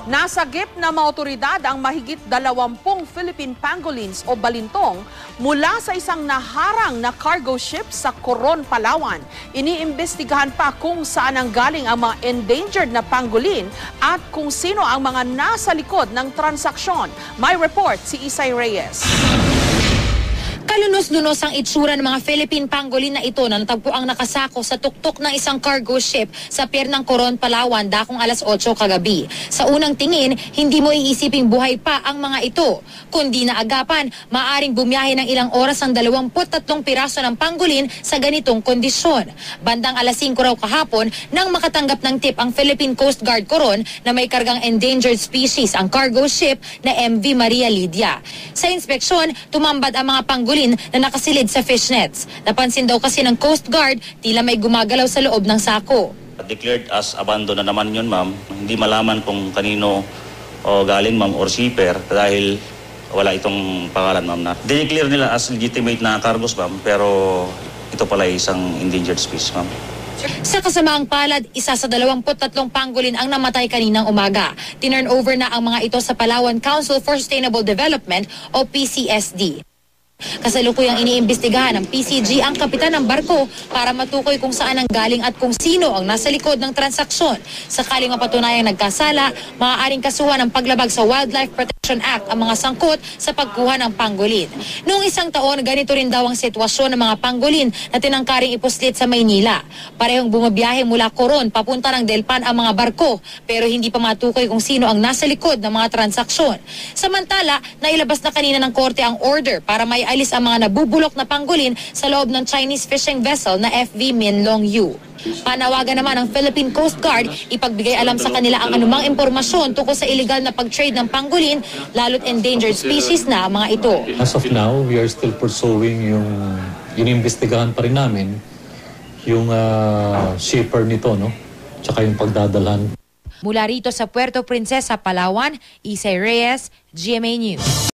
Nasagip na mga otoridad ang mahigit 20 Philippine pangolins o balintong mula sa isang naharang na cargo ship sa Coron, Palawan. Iniimbestigahan pa kung saan ang galing ang mga endangered na pangolin at kung sino ang mga nasa likod ng transaksyon. May report si Isay Reyes. Kalunos-lunos ang itsura ng mga Philippine pangolin na ito na natagpuang nakasako sa tuktok ng isang cargo ship sa pier ng Coron, Palawan dakong alas 8 kagabi. Sa unang tingin, hindi mo iisiping buhay pa ang mga ito. Kundi naagapan, maaring bumiyahe ng ilang oras ang 23 piraso ng pangolin sa ganitong kondisyon. Bandang alas 5 raw kahapon nang makatanggap ng tip ang Philippine Coast Guard Coron na may kargang endangered species ang cargo ship na MV Maria Lydia. Sa inspeksyon, tumambad ang mga pangolin na nakasilid sa fishnets. Napansin daw kasi ng Coast Guard, tila may gumagalaw sa loob ng sako. Declared as abandoned na naman yun, ma'am. Hindi malaman kung kanino galing, ma'am, or shipper dahil wala itong pangalan, ma'am. Declare nila as legitimate na cargos, ma'am, pero ito pala isang endangered species, ma'am. Sa kasamaang palad, isa sa 23 pangolin ang namatay kaninang umaga. Tinurn over na ang mga ito sa Palawan Council for Sustainable Development o PCSD. Kasalukuyang iniimbestigahan ng PCG ang kapitan ng barko para matukoy kung saan ang galing at kung sino ang nasa likod ng transaksyon. Sakaling mapatunayang nagkasala, maaaring kasuhan ng paglabag sa Wildlife Protection Act ang mga sangkot sa pagkuha ng pangolin. Noong isang taon, ganito rin daw ang sitwasyon ng mga pangolin na tinangkaring ipuslit sa Maynila. Parehong bumabiyahe mula Coron papunta ng Delpan ang mga barko, pero hindi pa matukoy kung sino ang nasa likod ng mga transaksyon. Samantala, nailabas na kanina ng korte ang order para may alis ang mga nabubulok na pangolin sa loob ng Chinese fishing vessel na FV Minlong Yu. Panawagan naman ng Philippine Coast Guard ipagbigay alam sa kanila ang anumang impormasyon tungkol sa illegal na pag-trade ng pangolin, lalo't endangered species na ang mga ito. As of now, we are still pursuing yung inimbestigahan pa rin namin yung shipper nito, no? Tsaka yung pagdadalhan. Mula rito sa Puerto Princesa, Palawan, Isay Reyes, GMA News.